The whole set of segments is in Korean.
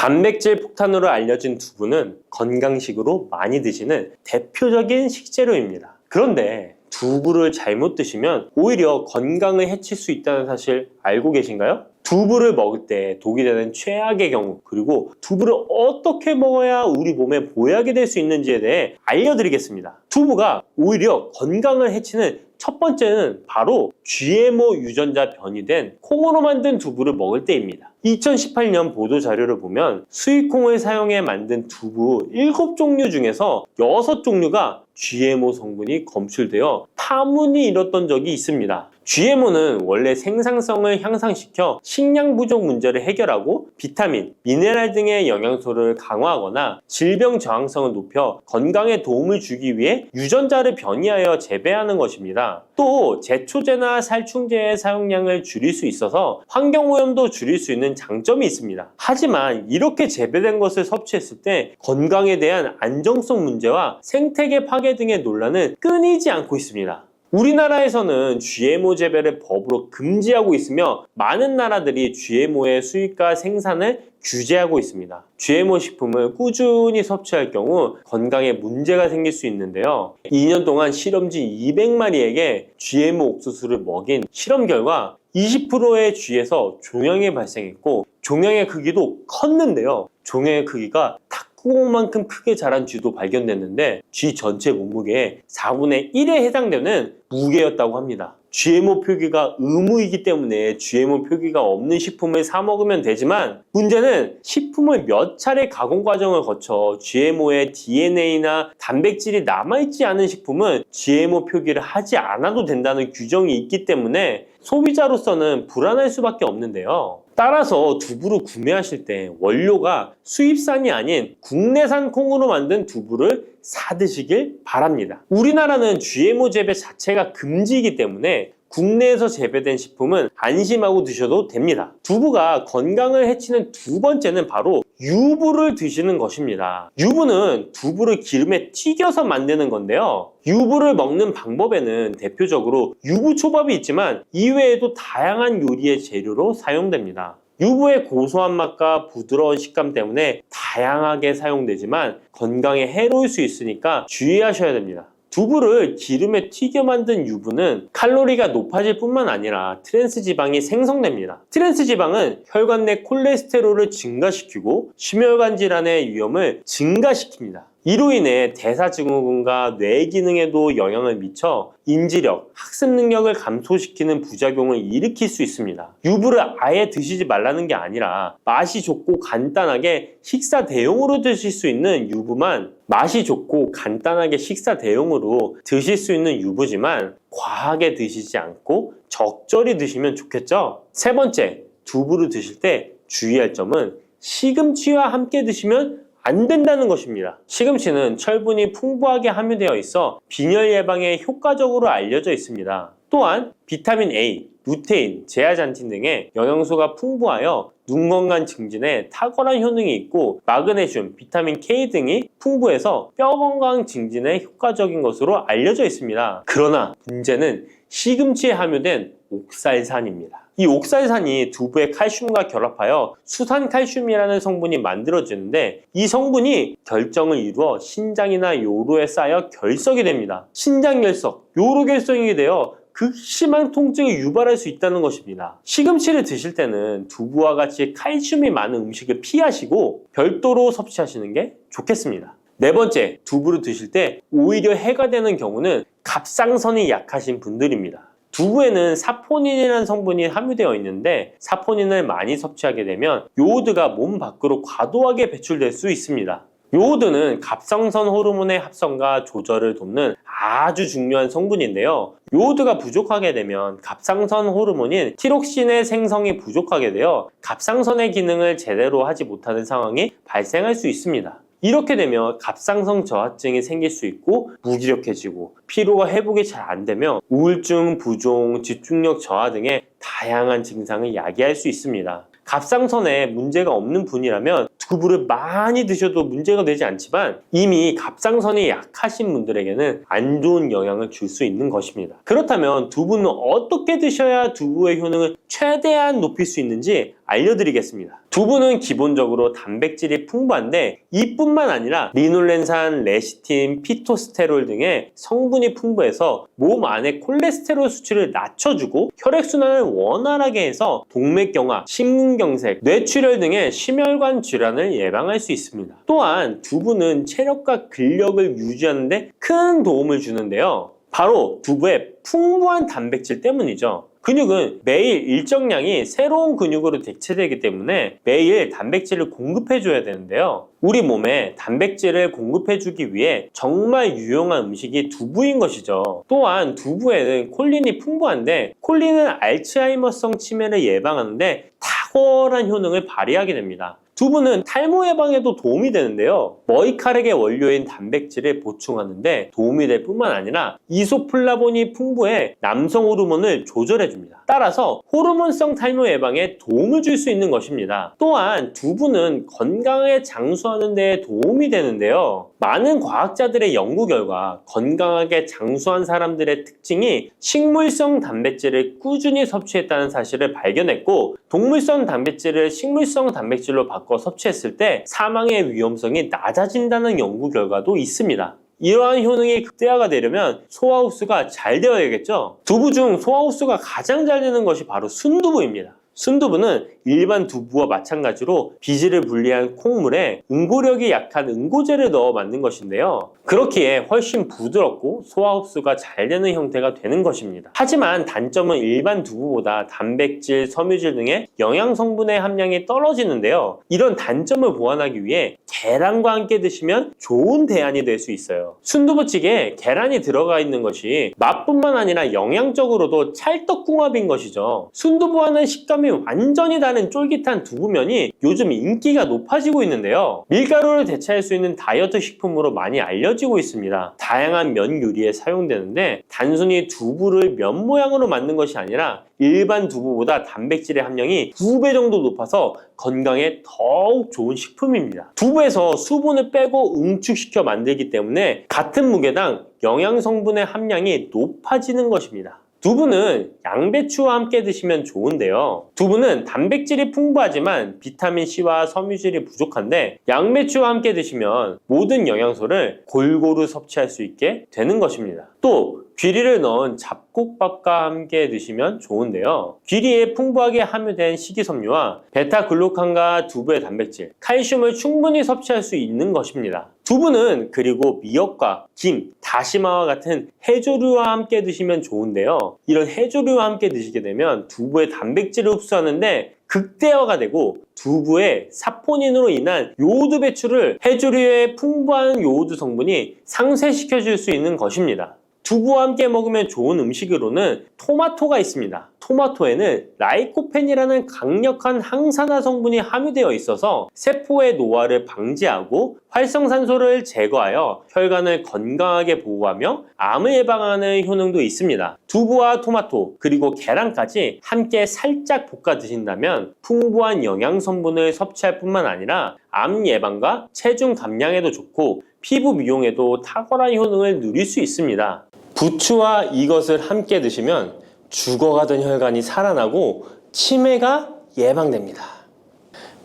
단백질 폭탄으로 알려진 두부는 건강식으로 많이 드시는 대표적인 식재료입니다. 그런데 두부를 잘못 드시면 오히려 건강을 해칠 수 있다는 사실 알고 계신가요? 두부를 먹을 때 독이 되는 최악의 경우, 그리고 두부를 어떻게 먹어야 우리 몸에 보약이 될 수 있는지에 대해 알려드리겠습니다. 두부가 오히려 건강을 해치는 첫 번째는 바로 GMO 유전자 변이된 콩으로 만든 두부를 먹을 때입니다. 2018년 보도 자료를 보면 수입콩을 사용해 만든 두부 7종류 중에서 6종류가 GMO 성분이 검출되어 파문이 일었던 적이 있습니다. GMO는 원래 생산성을 향상시켜 식량 부족 문제를 해결하고 비타민, 미네랄 등의 영양소를 강화하거나 질병 저항성을 높여 건강에 도움을 주기 위해 유전자를 변이하여 재배하는 것입니다. 또 제초제나 살충제의 사용량을 줄일 수 있어서 환경오염도 줄일 수 있는 장점이 있습니다. 하지만 이렇게 재배된 것을 섭취했을 때 건강에 대한 안정성 문제와 생태계 파괴 등의 논란은 끊이지 않고 있습니다. 우리나라에서는 GMO 재배를 법으로 금지하고 있으며 많은 나라들이 GMO의 수입과 생산을 규제하고 있습니다. GMO 식품을 꾸준히 섭취할 경우 건강에 문제가 생길 수 있는데요. 2년 동안 실험지 200마리에게 GMO 옥수수를 먹인 실험 결과 20%의 쥐에서 종양이 발생했고 종양의 크기도 컸는데요. 종양의 크기가 탁구공만큼 크게 자란 쥐도 발견됐는데 쥐 전체 몸무게의 4분의 1에 해당되는 무게였다고 합니다. GMO 표기가 의무이기 때문에 GMO 표기가 없는 식품을 사 먹으면 되지만 문제는 식품을 몇 차례 가공 과정을 거쳐 GMO의 DNA나 단백질이 남아있지 않은 식품은 GMO 표기를 하지 않아도 된다는 규정이 있기 때문에 소비자로서는 불안할 수밖에 없는데요. 따라서 두부를 구매하실 때 원료가 수입산이 아닌 국내산 콩으로 만든 두부를 사 드시길 바랍니다. 우리나라는 GMO 재배 자체가 금지이기 때문에 국내에서 재배된 식품은 안심하고 드셔도 됩니다. 두부가 건강을 해치는 두 번째는 바로 유부를 드시는 것입니다. 유부는 두부를 기름에 튀겨서 만드는 건데요. 유부를 먹는 방법에는 대표적으로 유부초밥이 있지만 이외에도 다양한 요리의 재료로 사용됩니다. 유부의 고소한 맛과 부드러운 식감 때문에 다양하게 사용되지만 건강에 해로울 수 있으니까 주의하셔야 됩니다. 두부를 기름에 튀겨 만든 유부는 칼로리가 높아질 뿐만 아니라 트랜스 지방이 생성됩니다. 트랜스 지방은 혈관 내 콜레스테롤을 증가시키고 심혈관 질환의 위험을 증가시킵니다. 이로 인해 대사증후군과 뇌 기능에도 영향을 미쳐 인지력, 학습 능력을 감소시키는 부작용을 일으킬 수 있습니다. 유부를 아예 드시지 말라는 게 아니라 맛이 좋고 간단하게 식사 대용으로 드실 수 있는 유부만 맛이 좋고 간단하게 식사 대용으로 드실 수 있는 유부지만 과하게 드시지 않고 적절히 드시면 좋겠죠? 세 번째, 두부를 드실 때 주의할 점은 시금치와 함께 드시면 안 된다는 것입니다. 시금치는 철분이 풍부하게 함유되어 있어 빈혈 예방에 효과적으로 알려져 있습니다. 또한 비타민 A, 루테인, 제아잔틴 등의 영양소가 풍부하여 눈 건강 증진에 탁월한 효능이 있고 마그네슘, 비타민 K 등이 풍부해서 뼈 건강 증진에 효과적인 것으로 알려져 있습니다. 그러나 문제는 시금치에 함유된 옥살산입니다. 이 옥살산이 두부의 칼슘과 결합하여 수산칼슘이라는 성분이 만들어지는데 이 성분이 결정을 이루어 신장이나 요로에 쌓여 결석이 됩니다. 신장결석, 요로결석이 되어 극심한 통증을 유발할 수 있다는 것입니다. 시금치를 드실 때는 두부와 같이 칼슘이 많은 음식을 피하시고 별도로 섭취하시는 게 좋겠습니다. 네 번째, 두부를 드실 때 오히려 해가 되는 경우는 갑상선이 약하신 분들입니다. 두부에는 사포닌이라는 성분이 함유되어 있는데 사포닌을 많이 섭취하게 되면 요오드가 몸 밖으로 과도하게 배출될 수 있습니다. 요오드는 갑상선 호르몬의 합성과 조절을 돕는 아주 중요한 성분인데요. 요오드가 부족하게 되면 갑상선 호르몬인 티록신의 생성이 부족하게 되어 갑상선의 기능을 제대로 하지 못하는 상황이 발생할 수 있습니다. 이렇게 되면 갑상선 저하증이 생길 수 있고 무기력해지고 피로가 회복이 잘 안 되면 우울증, 부종, 집중력 저하 등의 다양한 증상을 야기할 수 있습니다. 갑상선에 문제가 없는 분이라면 두부를 많이 드셔도 문제가 되지 않지만 이미 갑상선이 약하신 분들에게는 안 좋은 영향을 줄 수 있는 것입니다. 그렇다면 두부는 어떻게 드셔야 두부의 효능을 최대한 높일 수 있는지 알려드리겠습니다. 두부는 기본적으로 단백질이 풍부한데 이뿐만 아니라 리놀렌산, 레시틴, 피토스테롤 등의 성분이 풍부해서 몸 안의 콜레스테롤 수치를 낮춰주고 혈액순환을 원활하게 해서 동맥경화, 심근경색, 뇌출혈 등의 심혈관 질환을 예방할 수 있습니다. 또한 두부는 체력과 근력을 유지하는 데 큰 도움을 주는데요. 바로 두부의 풍부한 단백질 때문이죠. 근육은 매일 일정량이 새로운 근육으로 대체되기 때문에 매일 단백질을 공급해줘야 되는데요. 우리 몸에 단백질을 공급해주기 위해 정말 유용한 음식이 두부인 것이죠. 또한 두부에는 콜린이 풍부한데 콜린은 알츠하이머성 치매를 예방하는데 탁월한 효능을 발휘하게 됩니다. 두부는 탈모 예방에도 도움이 되는데요. 머리카락의 원료인 단백질을 보충하는데 도움이 될 뿐만 아니라 이소플라본이 풍부해 남성 호르몬을 조절해줍니다. 따라서 호르몬성 탈모 예방에 도움을 줄 수 있는 것입니다. 또한 두부는 건강하게 장수하는 데 도움이 되는데요. 많은 과학자들의 연구 결과 건강하게 장수한 사람들의 특징이 식물성 단백질을 꾸준히 섭취했다는 사실을 발견했고 동물성 단백질을 식물성 단백질로 바꿔 섭취했을 때 사망의 위험성이 낮아진다는 연구 결과도 있습니다. 이러한 효능이 극대화가 되려면 소화 흡수가 잘 되어야겠죠. 두부 중 소화 흡수가 가장 잘 되는 것이 바로 순두부입니다. 순두부는 일반 두부와 마찬가지로 비질을 분리한 콩물에 응고력이 약한 응고제를 넣어 만든 것인데요. 그렇기에 훨씬 부드럽고 소화 흡수가 잘 되는 형태가 되는 것입니다. 하지만 단점은 일반 두부보다 단백질, 섬유질 등의 영양 성분의 함량이 떨어지는데요. 이런 단점을 보완하기 위해 계란과 함께 드시면 좋은 대안이 될 수 있어요. 순두부찌개에 계란이 들어가 있는 것이 맛뿐만 아니라 영양적으로도 찰떡궁합인 것이죠. 순두부와는 식감이 완전히 다른 쫄깃한 두부면이 요즘 인기가 높아지고 있는데요. 밀가루를 대체할 수 있는 다이어트 식품으로 많이 알려지고 있습니다. 다양한 면 요리에 사용되는데 단순히 두부를 면 모양으로 만든 것이 아니라 일반 두부보다 단백질의 함량이 2배 정도 높아서 건강에 더욱 좋은 식품입니다. 두부에서 수분을 빼고 응축시켜 만들기 때문에 같은 무게당 영양 성분의 함량이 높아지는 것입니다. 두부는 양배추와 함께 드시면 좋은데요. 두부는 단백질이 풍부하지만 비타민C와 섬유질이 부족한데 양배추와 함께 드시면 모든 영양소를 골고루 섭취할 수 있게 되는 것입니다. 또 귀리를 넣은 잡곡밥과 함께 드시면 좋은데요. 귀리에 풍부하게 함유된 식이섬유와 베타글루칸과 두부의 단백질, 칼슘을 충분히 섭취할 수 있는 것입니다. 두부는 그리고 미역과 김, 다시마와 같은 해조류와 함께 드시면 좋은데요. 이런 해조류와 함께 드시게 되면 두부의 단백질을 흡수하는데 극대화가 되고 두부의 사포닌으로 인한 요오드 배출을 해조류의 풍부한 요오드 성분이 상쇄시켜 줄 수 있는 것입니다. 두부와 함께 먹으면 좋은 음식으로는 토마토가 있습니다. 토마토에는 라이코펜이라는 강력한 항산화 성분이 함유되어 있어서 세포의 노화를 방지하고 활성산소를 제거하여 혈관을 건강하게 보호하며 암을 예방하는 효능도 있습니다. 두부와 토마토 그리고 계란까지 함께 살짝 볶아 드신다면 풍부한 영양 성분을 섭취할 뿐만 아니라 암 예방과 체중 감량에도 좋고 피부 미용에도 탁월한 효능을 누릴 수 있습니다. 부추와 이것을 함께 드시면 죽어가던 혈관이 살아나고 치매가 예방됩니다.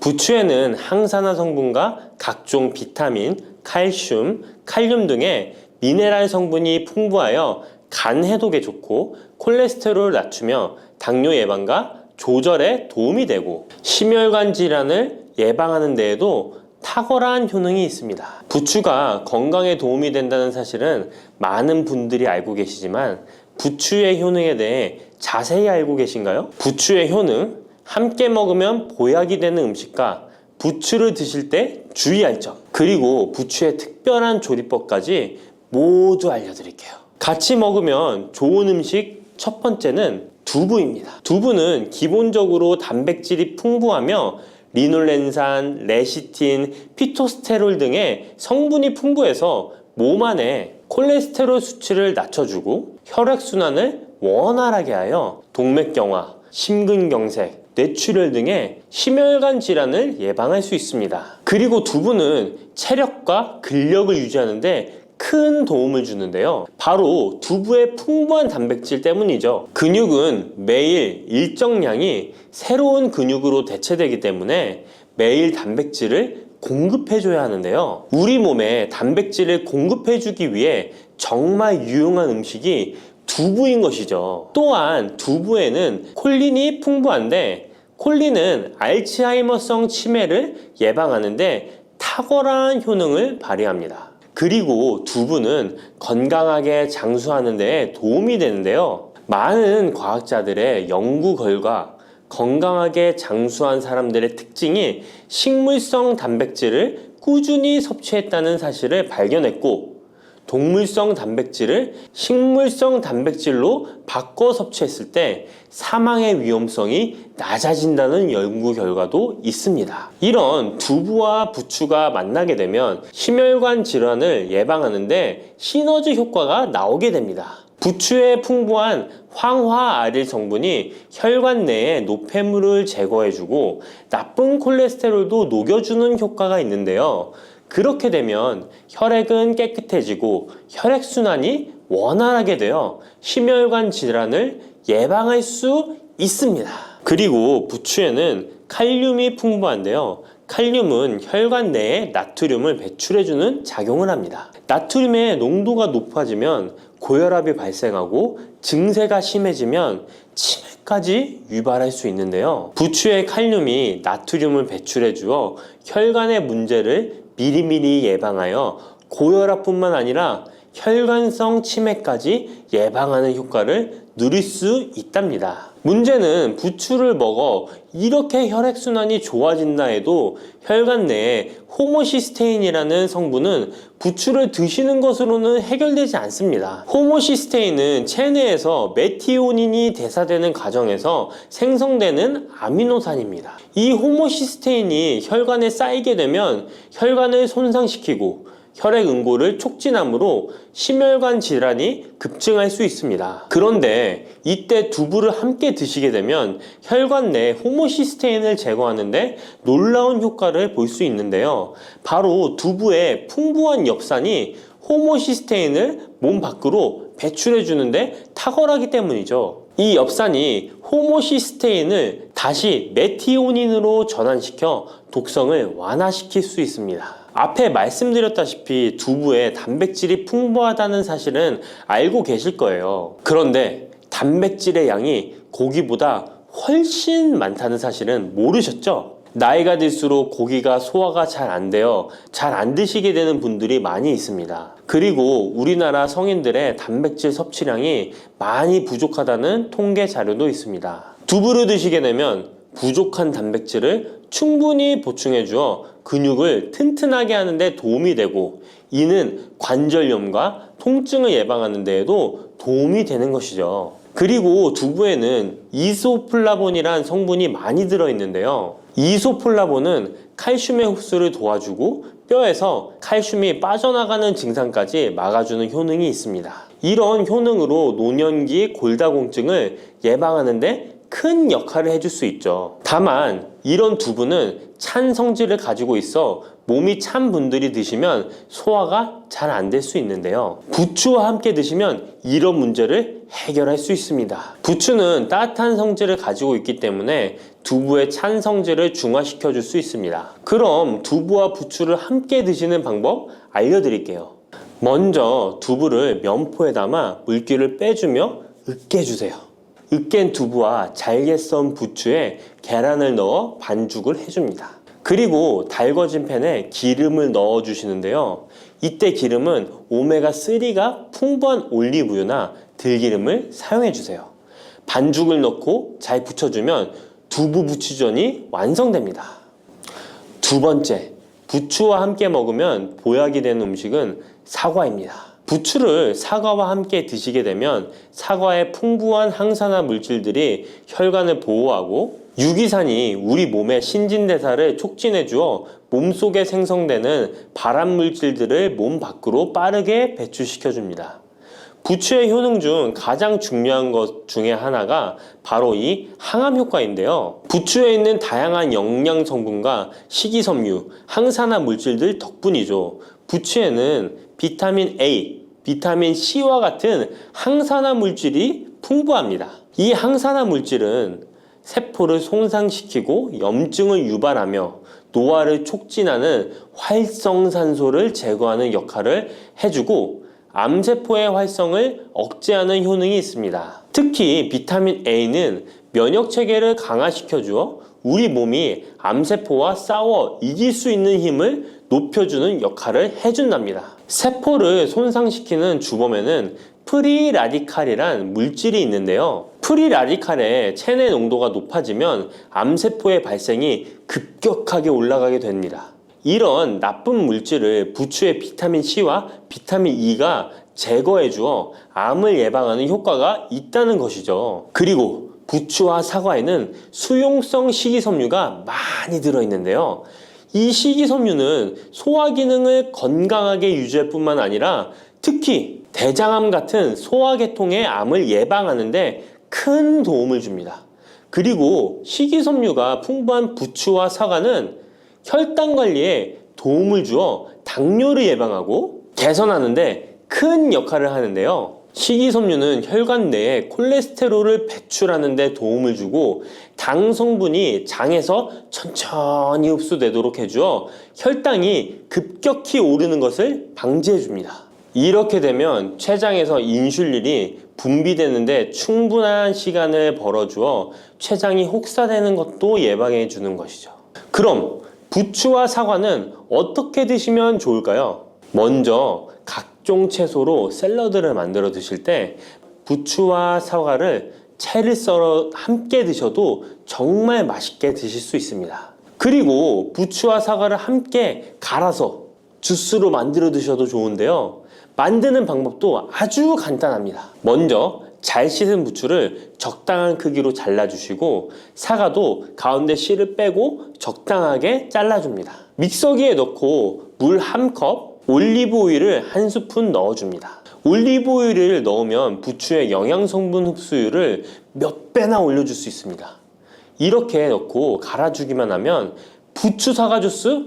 부추에는 항산화 성분과 각종 비타민, 칼슘, 칼륨 등의 미네랄 성분이 풍부하여 간 해독에 좋고 콜레스테롤을 낮추며 당뇨 예방과 조절에 도움이 되고 심혈관 질환을 예방하는 데에도 탁월한 효능이 있습니다. 부추가 건강에 도움이 된다는 사실은 많은 분들이 알고 계시지만 부추의 효능에 대해 자세히 알고 계신가요? 부추의 효능, 함께 먹으면 보약이 되는 음식과 부추를 드실 때 주의할 점, 그리고 부추의 특별한 조리법까지 모두 알려드릴게요. 같이 먹으면 좋은 음식 첫 번째는 두부입니다. 두부는 기본적으로 단백질이 풍부하며 리놀렌산, 레시틴, 피토스테롤 등의 성분이 풍부해서 몸 안에 콜레스테롤 수치를 낮춰주고 혈액순환을 원활하게 하여 동맥경화, 심근경색, 뇌출혈 등의 심혈관 질환을 예방할 수 있습니다. 그리고 두부는 체력과 근력을 유지하는 데 큰 도움을 주는데요. 바로 두부의 풍부한 단백질 때문이죠. 근육은 매일 일정량이 새로운 근육으로 대체되기 때문에 매일 단백질을 공급해줘야 하는데요. 우리 몸에 단백질을 공급해주기 위해 정말 유용한 음식이 두부인 것이죠. 또한 두부에는 콜린이 풍부한데, 콜린은 알츠하이머성 치매를 예방하는데 탁월한 효능을 발휘합니다. 그리고 두부는 건강하게 장수하는 데 도움이 되는데요. 많은 과학자들의 연구 결과 건강하게 장수한 사람들의 특징이 식물성 단백질을 꾸준히 섭취했다는 사실을 발견했고, 동물성 단백질을 식물성 단백질로 바꿔 섭취했을 때 사망의 위험성이 낮아진다는 연구 결과도 있습니다. 이런 두부와 부추가 만나게 되면 심혈관 질환을 예방하는데 시너지 효과가 나오게 됩니다. 부추의 풍부한 황화아릴 성분이 혈관 내의 노폐물을 제거해주고 나쁜 콜레스테롤도 녹여주는 효과가 있는데요. 그렇게 되면 혈액은 깨끗해지고 혈액순환이 원활하게 되어 심혈관 질환을 예방할 수 있습니다. 그리고 부추에는 칼륨이 풍부한데요. 칼륨은 혈관 내에 나트륨을 배출해주는 작용을 합니다. 나트륨의 농도가 높아지면 고혈압이 발생하고 증세가 심해지면 치매까지 유발할 수 있는데요. 부추의 칼륨이 나트륨을 배출해 주어 혈관의 문제를 미리미리 예방하여 고혈압뿐만 아니라 혈관성 치매까지 예방하는 효과를 누릴 수 있답니다. 문제는 부추를 먹어 이렇게 혈액순환이 좋아진다 해도 혈관 내에 호모시스테인이라는 성분은 부추를 드시는 것으로는 해결되지 않습니다. 호모시스테인은 체내에서 메티오닌이 대사되는 과정에서 생성되는 아미노산입니다. 이 호모시스테인이 혈관에 쌓이게 되면 혈관을 손상시키고 혈액 응고를 촉진하므로 심혈관 질환이 급증할 수 있습니다. 그런데 이때 두부를 함께 드시게 되면 혈관 내 호모시스테인을 제거하는데 놀라운 효과를 볼 수 있는데요. 바로 두부의 풍부한 엽산이 호모시스테인을 몸 밖으로 배출해 주는데 탁월하기 때문이죠. 이 엽산이 호모시스테인을 다시 메티오닌으로 전환시켜 독성을 완화시킬 수 있습니다. 앞에 말씀드렸다시피 두부에 단백질이 풍부하다는 사실은 알고 계실 거예요. 그런데 단백질의 양이 고기보다 훨씬 많다는 사실은 모르셨죠? 나이가 들수록 고기가 소화가 잘 안 되어 잘 안 드시게 되는 분들이 많이 있습니다. 그리고 우리나라 성인들의 단백질 섭취량이 많이 부족하다는 통계 자료도 있습니다. 두부를 드시게 되면 부족한 단백질을 충분히 보충해 주어 근육을 튼튼하게 하는 데 도움이 되고, 이는 관절염과 통증을 예방하는 데에도 도움이 되는 것이죠. 그리고 두부에는 이소플라본이란 성분이 많이 들어있는데요. 이소플라본은 칼슘의 흡수를 도와주고 뼈에서 칼슘이 빠져나가는 증상까지 막아주는 효능이 있습니다. 이런 효능으로 노년기 골다공증을 예방하는데 큰 역할을 해줄 수 있죠. 다만 이런 두부는 찬 성질을 가지고 있어 몸이 찬 분들이 드시면 소화가 잘 안 될 수 있는데요. 부추와 함께 드시면 이런 문제를 해결할 수 있습니다. 부추는 따뜻한 성질을 가지고 있기 때문에 두부의 찬 성질을 중화시켜 줄 수 있습니다. 그럼 두부와 부추를 함께 드시는 방법 알려드릴게요. 먼저 두부를 면포에 담아 물기를 빼주며 으깨주세요. 으깬 두부와 잘게 썬 부추에 계란을 넣어 반죽을 해줍니다. 그리고 달궈진 팬에 기름을 넣어 주시는데요. 이때 기름은 오메가3가 풍부한 올리브유나 들기름을 사용해 주세요. 반죽을 넣고 잘 부쳐주면 두부 부추전이 완성됩니다. 두 번째, 부추와 함께 먹으면 보약이 되는 음식은 사과입니다. 부추를 사과와 함께 드시게 되면 사과의 풍부한 항산화 물질들이 혈관을 보호하고 유기산이 우리 몸의 신진대사를 촉진해 주어 몸속에 생성되는 발암 물질들을 몸 밖으로 빠르게 배출시켜 줍니다. 부추의 효능 중 가장 중요한 것 중에 하나가 바로 이 항암 효과인데요. 부추에 있는 다양한 영양 성분과 식이섬유, 항산화 물질들 덕분이죠. 부추에는 비타민 A, 비타민 C와 같은 항산화 물질이 풍부합니다. 이 항산화 물질은 세포를 손상시키고 염증을 유발하며 노화를 촉진하는 활성산소를 제거하는 역할을 해주고 암세포의 활성을 억제하는 효능이 있습니다. 특히 비타민 A는 면역체계를 강화시켜주어 우리 몸이 암세포와 싸워 이길 수 있는 힘을 높여주는 역할을 해준답니다. 세포를 손상시키는 주범에는 프리라디칼이란 물질이 있는데요. 프리라디칼의 체내 농도가 높아지면 암세포의 발생이 급격하게 올라가게 됩니다. 이런 나쁜 물질을 부추의 비타민 C와 비타민 E가 제거해 주어 암을 예방하는 효과가 있다는 것이죠. 그리고 부추와 사과에는 수용성 식이섬유가 많이 들어있는데요. 이 식이섬유는 소화 기능을 건강하게 유지할 뿐만 아니라 특히 대장암 같은 소화계통의 암을 예방하는 데 큰 도움을 줍니다. 그리고 식이섬유가 풍부한 부추와 사과는 혈당 관리에 도움을 주어 당뇨를 예방하고 개선하는 데 큰 역할을 하는데요. 식이섬유는 혈관 내에 콜레스테롤을 배출하는 데 도움을 주고 당 성분이 장에서 천천히 흡수되도록 해주어 혈당이 급격히 오르는 것을 방지해 줍니다. 이렇게 되면 췌장에서 인슐린이 분비되는데 충분한 시간을 벌어주어 췌장이 혹사되는 것도 예방해 주는 것이죠. 그럼 부추와 사과는 어떻게 드시면 좋을까요? 먼저 각종 채소로 샐러드를 만들어 드실 때 부추와 사과를 채를 썰어 함께 드셔도 정말 맛있게 드실 수 있습니다. 그리고 부추와 사과를 함께 갈아서 주스로 만들어 드셔도 좋은데요. 만드는 방법도 아주 간단합니다. 먼저 잘 씻은 부추를 적당한 크기로 잘라주시고 사과도 가운데 씨를 빼고 적당하게 잘라줍니다. 믹서기에 넣고 물 1컵, 올리브 오일을 1스푼 넣어줍니다. 올리브 오일을 넣으면 부추의 영양성분 흡수율을 몇 배나 올려줄 수 있습니다. 이렇게 넣고 갈아주기만 하면 부추 사과 주스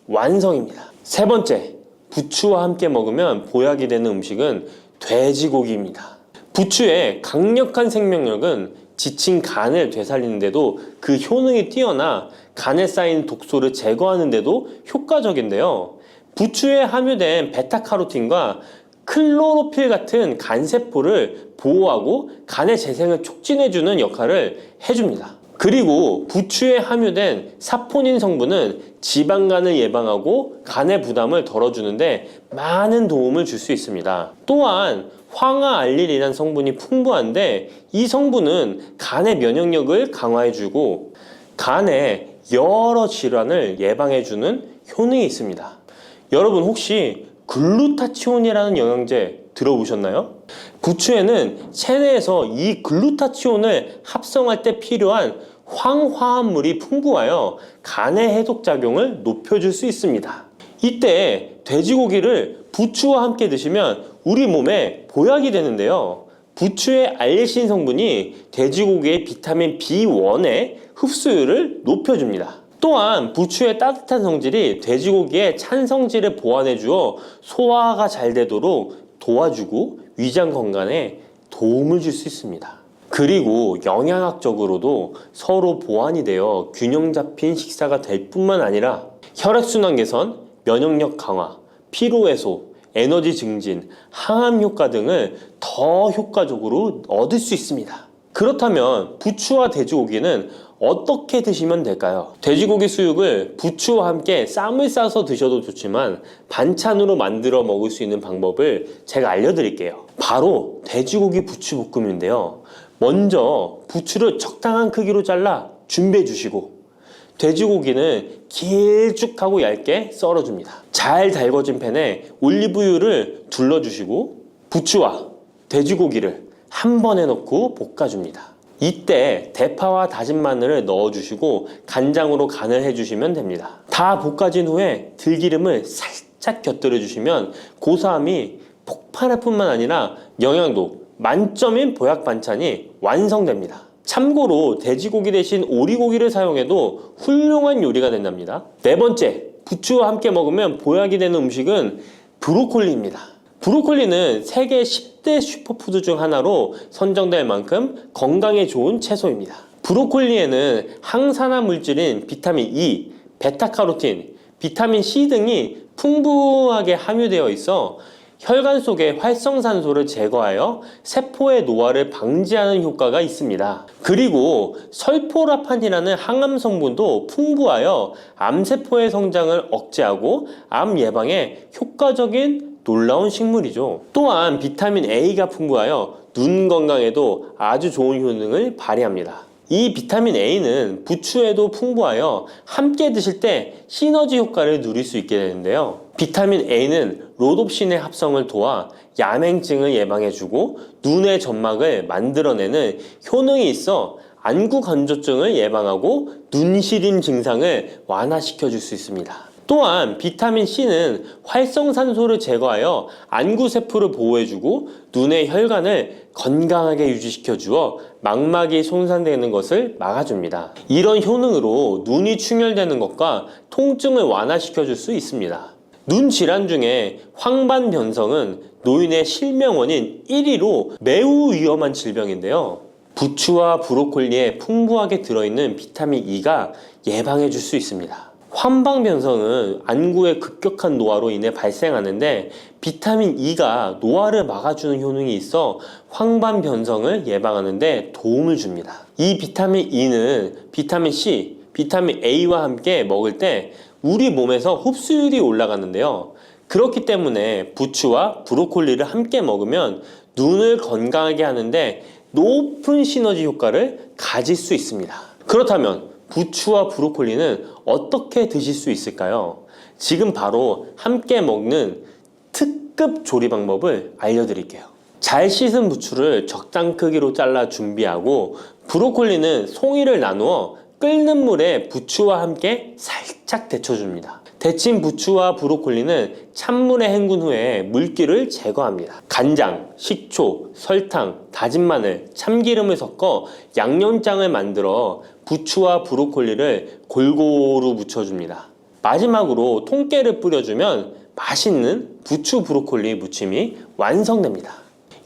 완성입니다. 세 번째, 부추와 함께 먹으면 보약이 되는 음식은 돼지고기입니다. 부추의 강력한 생명력은 지친 간을 되살리는데도 그 효능이 뛰어나 간에 쌓인 독소를 제거하는데도 효과적인데요. 부추에 함유된 베타카로틴과 클로로필 같은 간세포를 보호하고 간의 재생을 촉진해주는 역할을 해줍니다. 그리고 부추에 함유된 사포닌 성분은 지방간을 예방하고 간의 부담을 덜어주는데 많은 도움을 줄 수 있습니다. 또한 황화알릴이라는 성분이 풍부한데 이 성분은 간의 면역력을 강화해주고 간의 여러 질환을 예방해주는 효능이 있습니다. 여러분 혹시 글루타치온이라는 영양제 들어보셨나요? 부추에는 체내에서 이 글루타치온을 합성할 때 필요한 황화합물이 풍부하여 간의 해독작용을 높여줄 수 있습니다. 이때 돼지고기를 부추와 함께 드시면 우리 몸에 보약이 되는데요. 부추의 알리신 성분이 돼지고기의 비타민 B1의 흡수율을 높여줍니다. 또한 부추의 따뜻한 성질이 돼지고기의 찬 성질을 보완해 주어 소화가 잘 되도록 도와주고 위장 건강에 도움을 줄 수 있습니다. 그리고 영양학적으로도 서로 보완이 되어 균형 잡힌 식사가 될 뿐만 아니라 혈액순환 개선, 면역력 강화, 피로 해소, 에너지 증진, 항암 효과 등을 더 효과적으로 얻을 수 있습니다. 그렇다면 부추와 돼지고기는 어떻게 드시면 될까요? 돼지고기 수육을 부추와 함께 쌈을 싸서 드셔도 좋지만 반찬으로 만들어 먹을 수 있는 방법을 제가 알려드릴게요. 바로 돼지고기 부추볶음인데요. 먼저 부추를 적당한 크기로 잘라 준비해 주시고 돼지고기는 길쭉하고 얇게 썰어줍니다. 잘 달궈진 팬에 올리브유를 둘러주시고 부추와 돼지고기를 한 번에 넣고 볶아줍니다. 이때 대파와 다진 마늘을 넣어주시고 간장으로 간을 해주시면 됩니다. 다 볶아진 후에 들기름을 살짝 곁들여 주시면 고소함이 폭발할 뿐만 아니라 영양도 만점인 보약 반찬이 완성됩니다. 참고로 돼지고기 대신 오리고기를 사용해도 훌륭한 요리가 된답니다. 네 번째, 부추와 함께 먹으면 보약이 되는 음식은 브로콜리입니다. 브로콜리는 세계 10대 슈퍼푸드 중 하나로 선정될 만큼 건강에 좋은 채소입니다. 브로콜리에는 항산화 물질인 비타민 E, 베타카로틴, 비타민 C 등이 풍부하게 함유되어 있어 혈관 속의 활성산소를 제거하여 세포의 노화를 방지하는 효과가 있습니다. 그리고 설포라판이라는 항암 성분도 풍부하여 암세포의 성장을 억제하고 암 예방에 효과적인 놀라운 식물이죠. 또한 비타민 A가 풍부하여 눈 건강에도 아주 좋은 효능을 발휘합니다. 이 비타민 A는 부추에도 풍부하여 함께 드실 때 시너지 효과를 누릴 수 있게 되는데요. 비타민 A는 로놉신의 합성을 도와 야맹증을 예방해주고 눈의 점막을 만들어내는 효능이 있어 안구 건조증을 예방하고 눈시림 증상을 완화시켜줄 수 있습니다. 또한 비타민 C는 활성산소를 제거하여 안구세포를 보호해주고 눈의 혈관을 건강하게 유지시켜 주어 망막이 손상되는 것을 막아줍니다. 이런 효능으로 눈이 충혈되는 것과 통증을 완화시켜 줄 수 있습니다. 눈 질환 중에 황반변성은 노인의 실명원인 1위로 매우 위험한 질병인데요. 부추와 브로콜리에 풍부하게 들어있는 비타민 E가 예방해 줄 수 있습니다. 황반변성은 안구의 급격한 노화로 인해 발생하는데 비타민 E가 노화를 막아주는 효능이 있어 황반변성을 예방하는 데 도움을 줍니다. 이 비타민 E는 비타민 C, 비타민 A와 함께 먹을 때 우리 몸에서 흡수율이 올라가는데요. 그렇기 때문에 부추와 브로콜리를 함께 먹으면 눈을 건강하게 하는데 높은 시너지 효과를 가질 수 있습니다. 그렇다면 부추와 브로콜리는 어떻게 드실 수 있을까요? 지금 바로 함께 먹는 특급 조리 방법을 알려드릴게요. 잘 씻은 부추를 적당 크기로 잘라 준비하고 브로콜리는 송이를 나누어 끓는 물에 부추와 함께 살짝 데쳐줍니다. 데친 부추와 브로콜리는 찬물에 헹군 후에 물기를 제거합니다. 간장, 식초, 설탕, 다진 마늘, 참기름을 섞어 양념장을 만들어 부추와 브로콜리를 골고루 묻혀줍니다. 마지막으로 통깨를 뿌려주면 맛있는 부추 브로콜리 무침이 완성됩니다.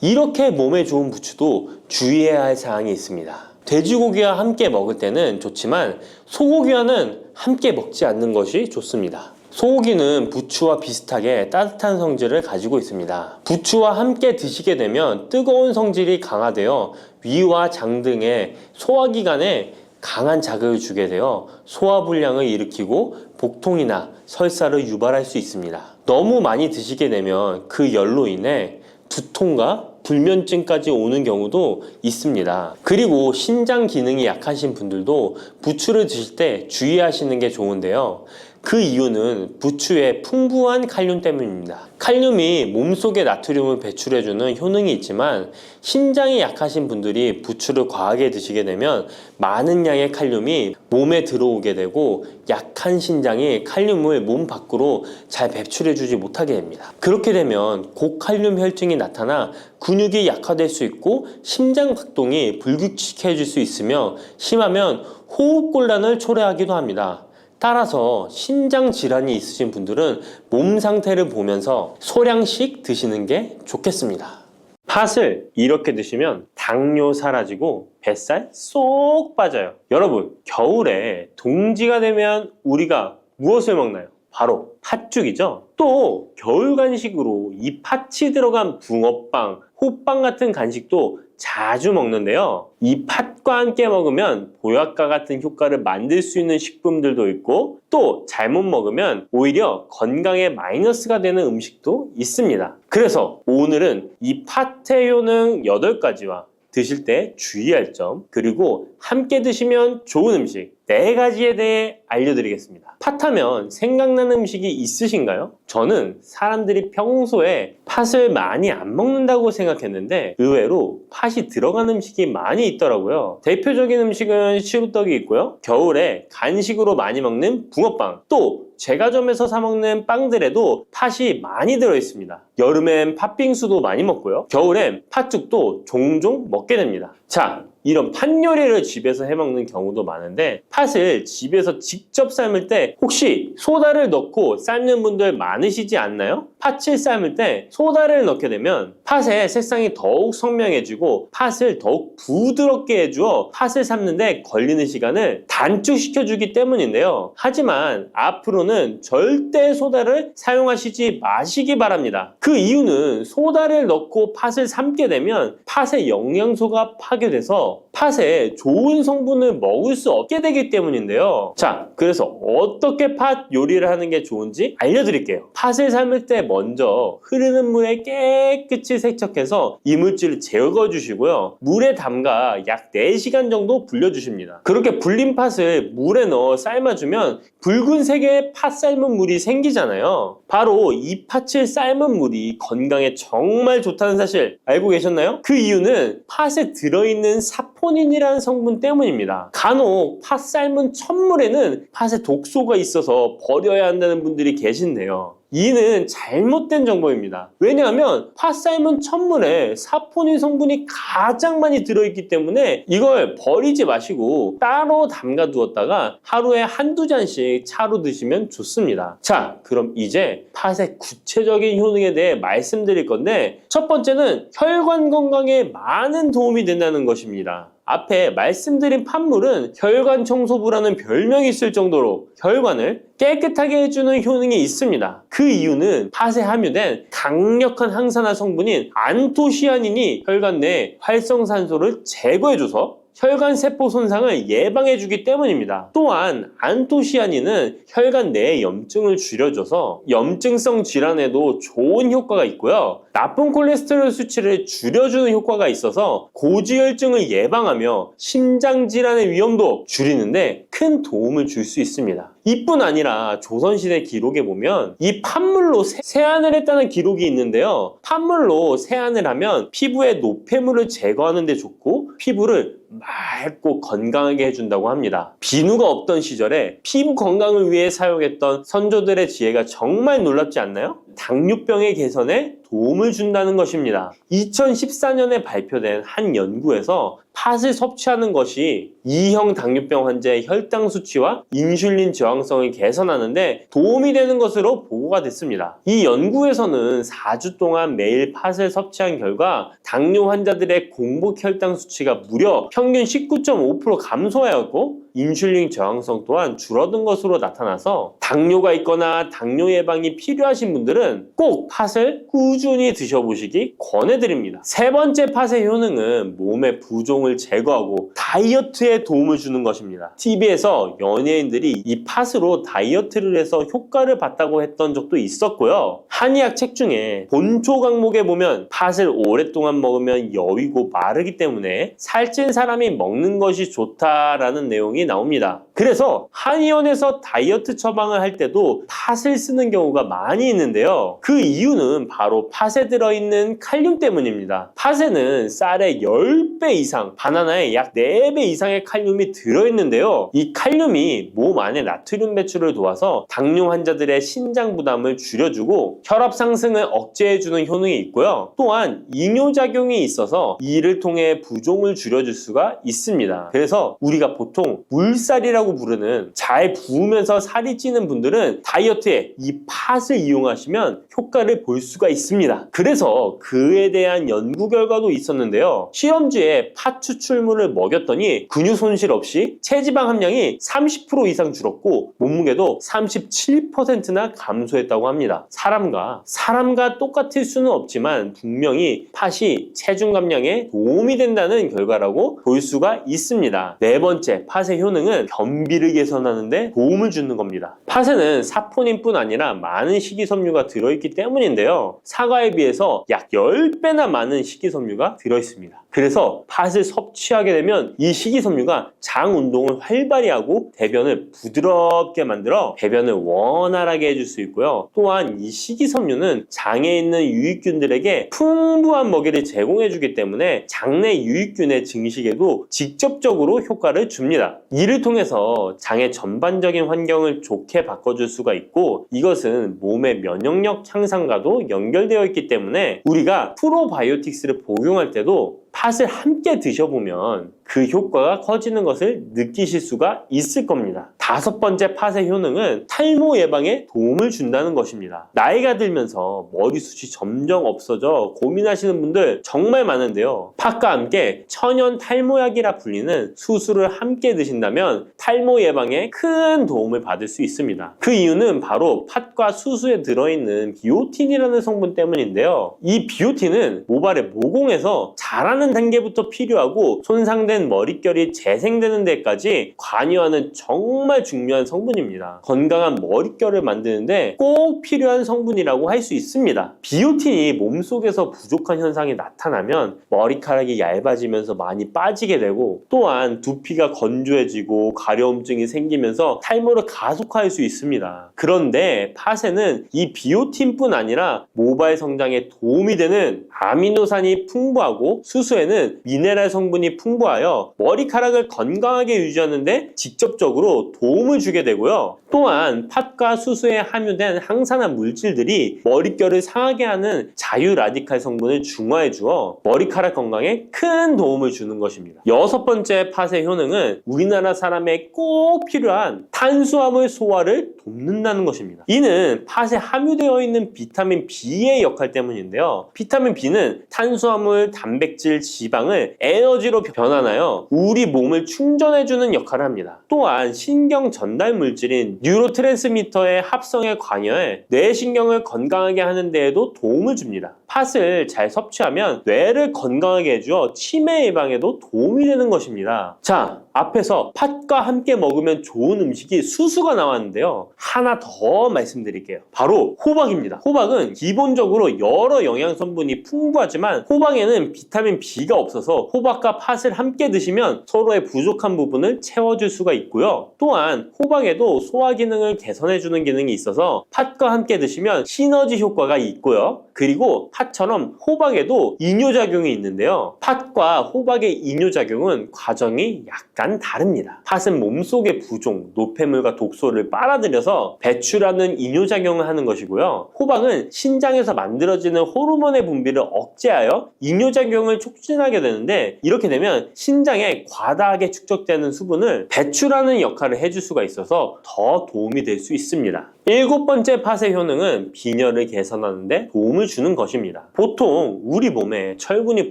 이렇게 몸에 좋은 부추도 주의해야 할 사항이 있습니다. 돼지고기와 함께 먹을 때는 좋지만 소고기와는 함께 먹지 않는 것이 좋습니다. 소고기는 부추와 비슷하게 따뜻한 성질을 가지고 있습니다. 부추와 함께 드시게 되면 뜨거운 성질이 강화되어 위와 장 등의 소화기관에 강한 자극을 주게 되어 소화불량을 일으키고 복통이나 설사를 유발할 수 있습니다. 너무 많이 드시게 되면 그 열로 인해 두통과 불면증까지 오는 경우도 있습니다. 그리고 신장 기능이 약하신 분들도 부추를 드실 때 주의하시는 게 좋은데요. 그 이유는 부추의 풍부한 칼륨 때문입니다. 칼륨이 몸속에 나트륨을 배출해주는 효능이 있지만 신장이 약하신 분들이 부추를 과하게 드시게 되면 많은 양의 칼륨이 몸에 들어오게 되고 약한 신장이 칼륨을 몸 밖으로 잘 배출해주지 못하게 됩니다. 그렇게 되면 고칼륨 혈증이 나타나 근육이 약화될 수 있고 심장 박동이 불규칙해질 수 있으며 심하면 호흡곤란을 초래하기도 합니다. 따라서 신장 질환이 있으신 분들은 몸 상태를 보면서 소량씩 드시는 게 좋겠습니다. 팥을 이렇게 드시면 당뇨 사라지고 뱃살 쏙 빠져요. 여러분, 겨울에 동지가 되면 우리가 무엇을 먹나요? 바로 팥죽이죠. 또 겨울 간식으로 이 팥이 들어간 붕어빵, 호빵 같은 간식도 자주 먹는데요. 이 팥과 함께 먹으면 보약과 같은 효과를 만들 수 있는 식품들도 있고 또 잘못 먹으면 오히려 건강에 마이너스가 되는 음식도 있습니다. 그래서 오늘은 이 팥의 효능 8가지와 드실 때 주의할 점, 그리고 함께 드시면 좋은 음식 4가지에 대해 알려드리겠습니다. 팥하면 생각나는 음식이 있으신가요? 저는 사람들이 평소에 팥을 많이 안 먹는다고 생각했는데 의외로 팥이 들어간 음식이 많이 있더라고요. 대표적인 음식은 시루떡이 있고요. 겨울에 간식으로 많이 먹는 붕어빵, 또 제과점에서 사 먹는 빵들에도 팥이 많이 들어있습니다. 여름엔 팥빙수도 많이 먹고요. 겨울엔 팥죽도 종종 먹게 됩니다. 자, 이런 팥 요리를 집에서 해먹는 경우도 많은데 팥을 집에서 직접 삶을 때 혹시 소다를 넣고 삶는 분들 많으시지 않나요? 팥을 삶을 때 소다를 넣게 되면 팥의 색상이 더욱 선명해지고 팥을 더욱 부드럽게 해주어 팥을 삶는데 걸리는 시간을 단축시켜주기 때문인데요. 하지만 앞으로는 절대 소다를 사용하시지 마시기 바랍니다. 그 이유는 소다를 넣고 팥을 삶게 되면 팥의 영양소가 파괴돼서 팥의 좋은 성분을 먹을 수 없게 되기 때문인데요. 자, 그래서 어떻게 팥 요리를 하는 게 좋은지 알려드릴게요. 팥을 삶을 때 먼저 흐르는 물에 깨끗이 세척해서 이물질을 제거해 주시고요. 물에 담가 약 4시간 정도 불려주십니다. 그렇게 불린 팥을 물에 넣어 삶아주면 붉은색의 팥 삶은 물이 생기잖아요. 바로 이 팥을 삶은 물이 건강에 정말 좋다는 사실 알고 계셨나요? 그 이유는 팥에 들어있는 사포닌이라는 성분 때문입니다. 간혹 팥 삶은 첫물에는 팥에 독소가 있어서 버려야 한다는 분들이 계신데요. 이는 잘못된 정보입니다. 왜냐하면 팥 삶은 첫물에 사포닌 성분이 가장 많이 들어있기 때문에 이걸 버리지 마시고 따로 담가 두었다가 하루에 한두 잔씩 차로 드시면 좋습니다. 자, 그럼 이제 팥의 구체적인 효능에 대해 말씀드릴 건데 첫 번째는 혈관 건강에 많은 도움이 된다는 것입니다. 앞에 말씀드린 팥물은 혈관 청소부라는 별명이 있을 정도로 혈관을 깨끗하게 해주는 효능이 있습니다. 그 이유는 팥에 함유된 강력한 항산화 성분인 안토시아닌이 혈관 내 활성산소를 제거해줘서 혈관 세포 손상을 예방해주기 때문입니다. 또한 안토시아닌은 혈관 내의 염증을 줄여줘서 염증성 질환에도 좋은 효과가 있고요. 나쁜 콜레스테롤 수치를 줄여주는 효과가 있어서 고지혈증을 예방하며 심장질환의 위험도 줄이는데 큰 도움을 줄 수 있습니다. 이뿐 아니라 조선시대 기록에 보면 이 팥물로 세안을 했다는 기록이 있는데요. 팥물로 세안을 하면 피부의 노폐물을 제거하는 데 좋고 피부를 맑고 건강하게 해준다고 합니다. 비누가 없던 시절에 피부 건강을 위해 사용했던 선조들의 지혜가 정말 놀랍지 않나요? 당뇨병의 개선에 도움을 준다는 것입니다. 2014년에 발표된 한 연구에서 팥을 섭취하는 것이 2형 당뇨병 환자의 혈당 수치와 인슐린 저항성을 개선하는데 도움이 되는 것으로 보고가 됐습니다. 이 연구에서는 4주 동안 매일 팥을 섭취한 결과 당뇨 환자들의 공복 혈당 수치가 무려 평균 19.5% 감소하였고 인슐린 저항성 또한 줄어든 것으로 나타나서 당뇨가 있거나 당뇨 예방이 필요하신 분들은 꼭 팥을 꾸준히 드셔보시기 권해드립니다. 세 번째 팥의 효능은 몸의 부종을 제거하고 다이어트에 도움을 주는 것입니다. TV에서 연예인들이 이 팥으로 다이어트를 해서 효과를 봤다고 했던 적도 있었고요. 한의학 책 중에 본초 강목에 보면 팥을 오랫동안 먹으면 여위고 마르기 때문에 살찐 사람이 먹는 것이 좋다라는 내용이 나옵니다. 그래서 한의원에서 다이어트 처방을 할 때도 팥을 쓰는 경우가 많이 있는데요. 그 이유는 바로 팥에 들어있는 칼륨 때문입니다. 팥에는 쌀의 10배 이상, 바나나의 약 4배 이상의 칼륨이 들어있는데요. 이 칼륨이 몸 안에 나트륨 배출을 도와서 당뇨 환자들의 신장 부담을 줄여주고 혈압 상승을 억제해주는 효능이 있고요. 또한 이뇨작용이 있어서 이를 통해 부종을 줄여줄 수가 있습니다. 그래서 우리가 보통 물살이라고 부르는 잘 부으면서 살이 찌는 분들은 다이어트에 이 팥을 이용하시면 효과를 볼 수가 있습니다. 그래서 그에 대한 연구 결과도 있었는데요. 실험주에 팥 추출물을 먹였더니 근육 손실 없이 체지방 함량이 30% 이상 줄었고 몸무게도 37%나 감소했다고 합니다. 사람과 똑같을 수는 없지만 분명히 팥이 체중 감량에 도움이 된다는 결과라고 볼 수가 있습니다. 네 번째, 팥의 효능은 변비를 개선하는 데 도움을 주는 겁니다. 팥에는 사포닌뿐 아니라 많은 식이섬유가 들어있기 때문인데요. 사과에 비해서 약 10배나 많은 식이섬유가 들어있습니다. 그래서 팥을 섭취하게 되면 이 식이섬유가 장 운동을 활발히 하고 대변을 부드럽게 만들어 배변을 원활하게 해줄 수 있고요. 또한 이 식이섬유는 장에 있는 유익균들에게 풍부한 먹이를 제공해주기 때문에 장내 유익균의 증식에도 직접적으로 효과를 줍니다. 이를 통해서 장의 전반적인 환경을 좋게 바꿔줄 수가 있고 이것은 몸의 면역력 향상과도 연결되어 있기 때문에 우리가 프로바이오틱스를 복용할 때도 팥을 함께 드셔보면 그 효과가 커지는 것을 느끼실 수가 있을 겁니다. 5번째 팥의 효능은 탈모 예방에 도움을 준다는 것입니다. 나이가 들면서 머리숱이 점점 없어져 고민하시는 분들 정말 많은데요. 팥과 함께 천연 탈모약이라 불리는 수수를 함께 드신다면 탈모 예방에 큰 도움을 받을 수 있습니다. 그 이유는 바로 팥과 수수에 들어있는 비오틴이라는 성분 때문인데요. 이 비오틴은 모발의 모공에서 자라는 단계부터 필요하고 손상된 머릿결이 재생되는 데까지 관여하는 정말 중요한 성분입니다. 건강한 머릿결을 만드는데 꼭 필요한 성분이라고 할 수 있습니다. 비오틴이 몸속에서 부족한 현상이 나타나면 머리카락이 얇아지면서 많이 빠지게 되고, 또한 두피가 건조해지고 가려움증이 생기면서 탈모를 가속화할 수 있습니다. 그런데 팥에는 이 비오틴뿐 아니라 모발 성장에 도움이 되는 아미노산이 풍부하고 수수에는 미네랄 성분이 풍부하여 머리카락을 건강하게 유지하는데 직접적으로 도움을 주게 되고요. 또한 팥과 수수에 함유된 항산화 물질들이 머릿결을 상하게 하는 자유 라디칼 성분을 중화해 주어 머리카락 건강에 큰 도움을 주는 것입니다. 6번째 팥의 효능은 우리나라 사람에 꼭 필요한 탄수화물 소화를 돕는다는 것입니다. 이는 팥에 함유되어 있는 비타민 B의 역할 때문인데요. 비타민 B는 탄수화물, 단백질, 지방을 에너지로 변환하여 우리 몸을 충전해주는 역할을 합니다. 또한 신경 전달 물질인 뉴로트랜스미터의 합성에 관여해 뇌신경을 건강하게 하는 데에도 도움을 줍니다. 팥을 잘 섭취하면 뇌를 건강하게 해주어 치매 예방에도 도움이 되는 것입니다. 자, 앞에서 팥과 함께 먹으면 좋은 음식이 수수가 나왔는데요. 하나 더 말씀드릴게요. 바로 호박입니다. 호박은 기본적으로 여러 영양성분이 풍부하지만 호박에는 비타민 B가 없어서 호박과 팥을 함께 드시면 서로의 부족한 부분을 채워줄 수가 있고요. 또한 호박에도 소화 기능을 개선해주는 기능이 있어서 팥과 함께 드시면 시너지 효과가 있고요. 그리고 팥처럼 호박에도 이뇨작용이 있는데요. 팥과 호박의 이뇨작용은 과정이 약간 다릅니다. 팥은 몸속의 부종, 노폐물과 독소를 빨아들여서 배출하는 이뇨작용을 하는 것이고요. 호박은 신장에서 만들어지는 호르몬의 분비를 억제하여 이뇨작용을 촉진하게 되는데, 이렇게 되면 신장에 과다하게 축적되는 수분을 배출하는 역할을 해줄 수가 있어서 더 도움이 될 수 있습니다. 7번째 팥의 효능은 빈혈을 개선하는 데 도움을 주는 것입니다. 보통 우리 몸에 철분이